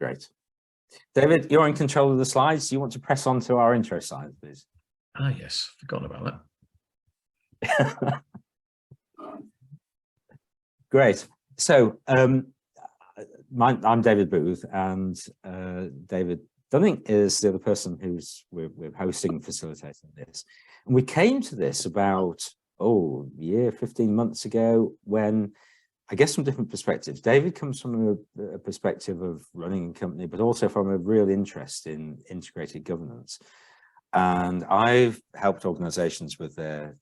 Great. David, you're in control of the slides. Do you want to press on to our intro slide, please? Ah, yes, forgotten about that. Great. So I'm David Booth, and David Dunning is the other person who's we're hosting and facilitating this. And we came to this about, a year, 15 months ago, when I guess from different perspectives. David comes from a perspective of running a company, but also from a real interest in integrated governance. And I've helped organizations with their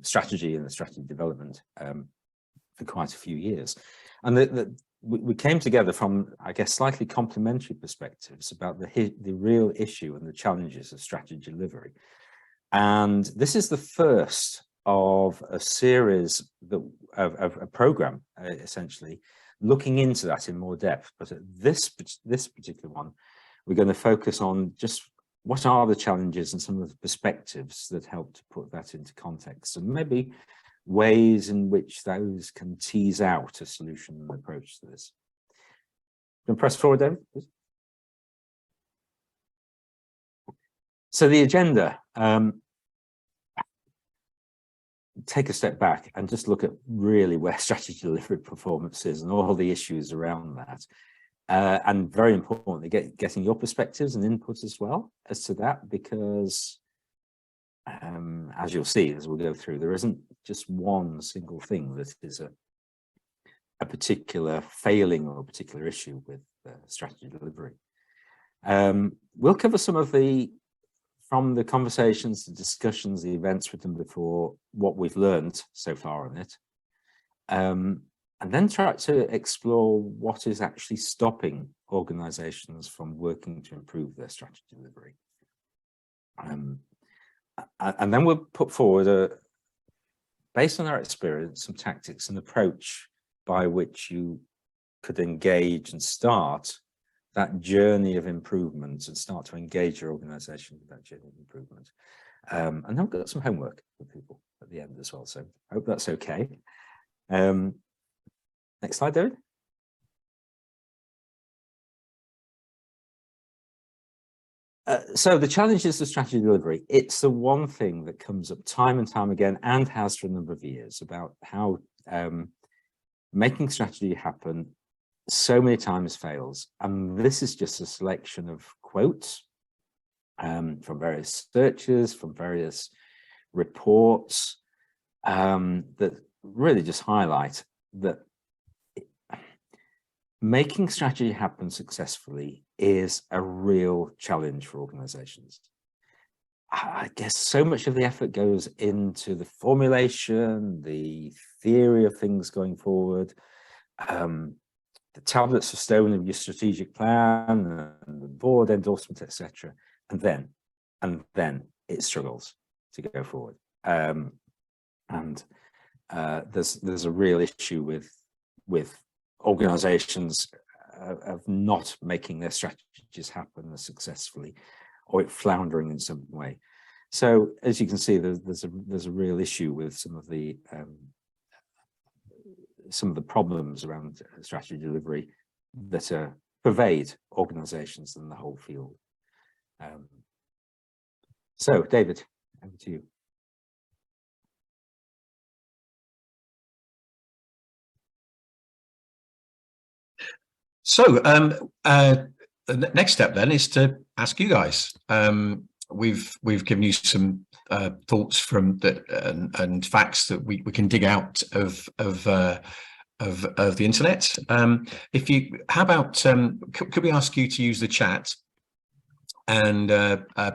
strategy and the strategy development for quite a few years. And we came together from, I guess, slightly complementary perspectives about the real issue and the challenges of strategy delivery. And this is the first of a series of a program, essentially, looking into that in more depth. But at this particular one, we're going to focus on just what are the challenges and some of the perspectives that help to put that into context, and maybe ways in which those can tease out a solution and approach to this. Can you press forward, David, please? So the agenda, take a step back and just look at really where strategy delivery performance is and all the issues around that. And very importantly, getting your perspectives and input as well as to that, because as you'll see as we'll go through, there isn't just one single thing that is a particular failing or a particular issue with strategy delivery. We'll cover some of from the conversations, the discussions, the events with them before, what we've learned so far on it, and then try to explore what is actually stopping organizations from working to improve their strategy delivery. And then we'll put forward, based on our experience, some tactics and approach by which you could engage and start that journey of improvement and start to engage your organization with that journey of improvement. And then we've got some homework for people at the end as well. So I hope that's okay. Next slide, David. So the challenges of strategy delivery, it's the one thing that comes up time and time again, and has for a number of years, about how making strategy happen so many times fails. And this is just a selection of quotes from various searches, from various reports that really just highlight that making strategy happen successfully is a real challenge for organizations. I guess so much of the effort goes into the formulation, the theory of things going forward, the tablets of stone of your strategic plan and the board endorsement, etc. And then it struggles to go forward. There's a real issue with organizations of not making their strategies happen as successfully, or it floundering in some way. So as you can see, there's a real issue with some of the problems around strategy delivery that pervade organizations and the whole field. So David, over to you. So the next step then is to ask you guys. We've given you some thoughts from that and facts that we can dig out of the internet. How about could we ask you to use the chat and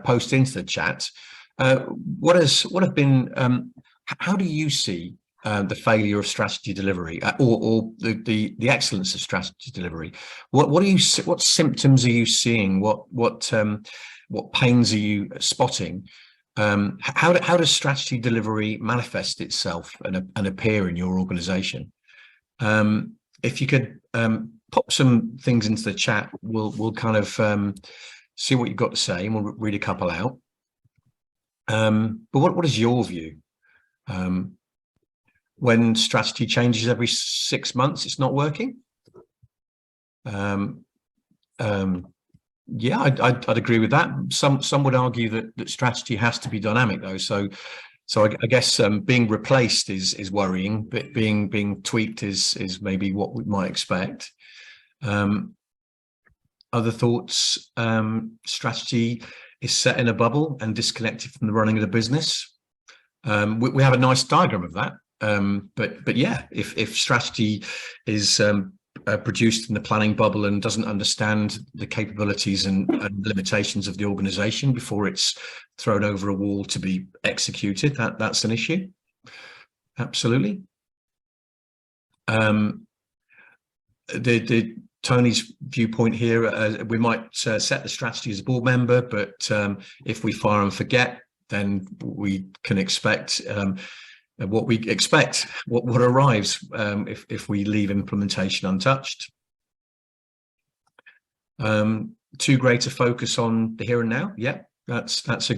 post into the chat? What have been? How do you see the failure of strategy delivery, or the excellence of strategy delivery? What symptoms are you seeing? What pains are you spotting? How does strategy delivery manifest itself and appear in your organization? If you could pop some things into the chat, we'll kind of see what you've got to say, and we'll read a couple out. But what is your view? When strategy changes every 6 months, it's not working. Yeah, I'd agree with that. Some would argue that strategy has to be dynamic, though. So I guess being replaced is worrying, but being tweaked is maybe what we might expect. Other thoughts? Strategy is set in a bubble and disconnected from the running of the business. We have a nice diagram of that. But yeah, if strategy is produced in the planning bubble and doesn't understand the capabilities and limitations of the organization before it's thrown over a wall to be executed, that's an issue. Absolutely. Tony's viewpoint here, we might set the strategy as a board member, but if we fire and forget, then we can expect what we expect, what arrives if we leave implementation untouched. Too great a focus on the here and now. Yeah, that's a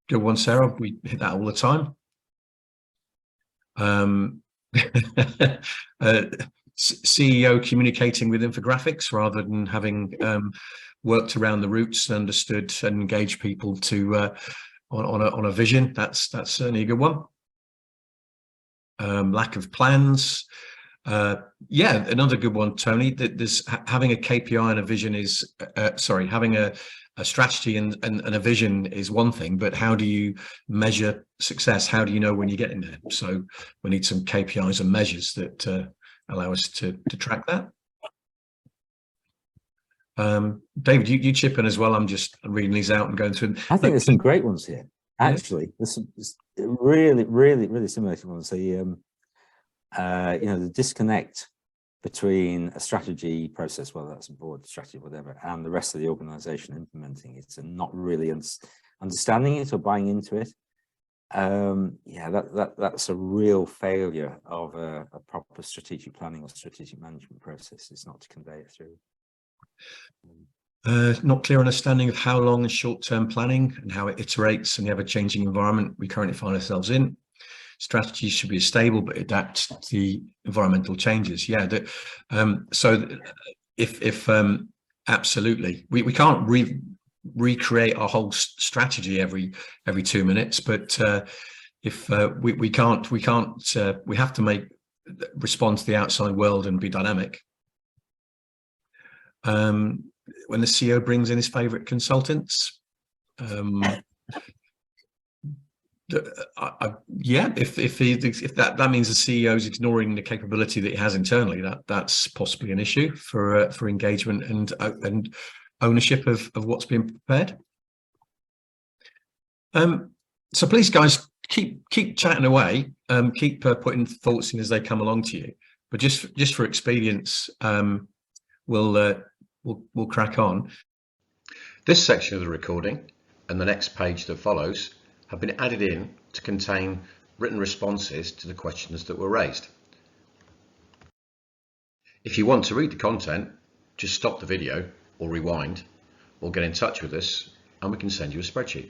good one, Sarah. We hit that all the time. CEO communicating with infographics rather than having worked around the roots and understood and engaged people to on a vision. That's certainly a good one. Lack of plans. Yeah, another good one, Tony. That there's having a KPI and a vision is having a strategy and a vision is one thing, but how do you measure success? How do you know when you're getting there? So we need some KPIs and measures that allow us to track that. David, you chip in as well. I'm just reading these out and going through them. I think there's some great ones here. Actually, there's some really similar ones. So you know, the disconnect between a strategy process, whether that's a board strategy, whatever, and the rest of the organization implementing it and not really understanding it or buying into it. Yeah, that's a real failure of a proper strategic planning or strategic management process. It's not to convey it through. Not clear understanding of how long and short-term planning and how it iterates in the ever-changing environment we currently find ourselves in. Strategies should be stable but adapt to the environmental changes. Yeah, so if absolutely, we can't recreate our whole strategy every 2 minutes, but if we have to respond to the outside world and be dynamic. When the CEO brings in his favorite consultants, yeah, if that means the CEO is ignoring the capability that he has internally, that's possibly an issue for engagement and ownership of what's being prepared. So please, guys, keep chatting away. Keep putting thoughts in as they come along to you. But just for expedience, we'll crack on. This section of the recording and the next page that follows have been added in to contain written responses to the questions that were raised. If you want to read the content, just stop the video or rewind, or get in touch with us and we can send you a spreadsheet.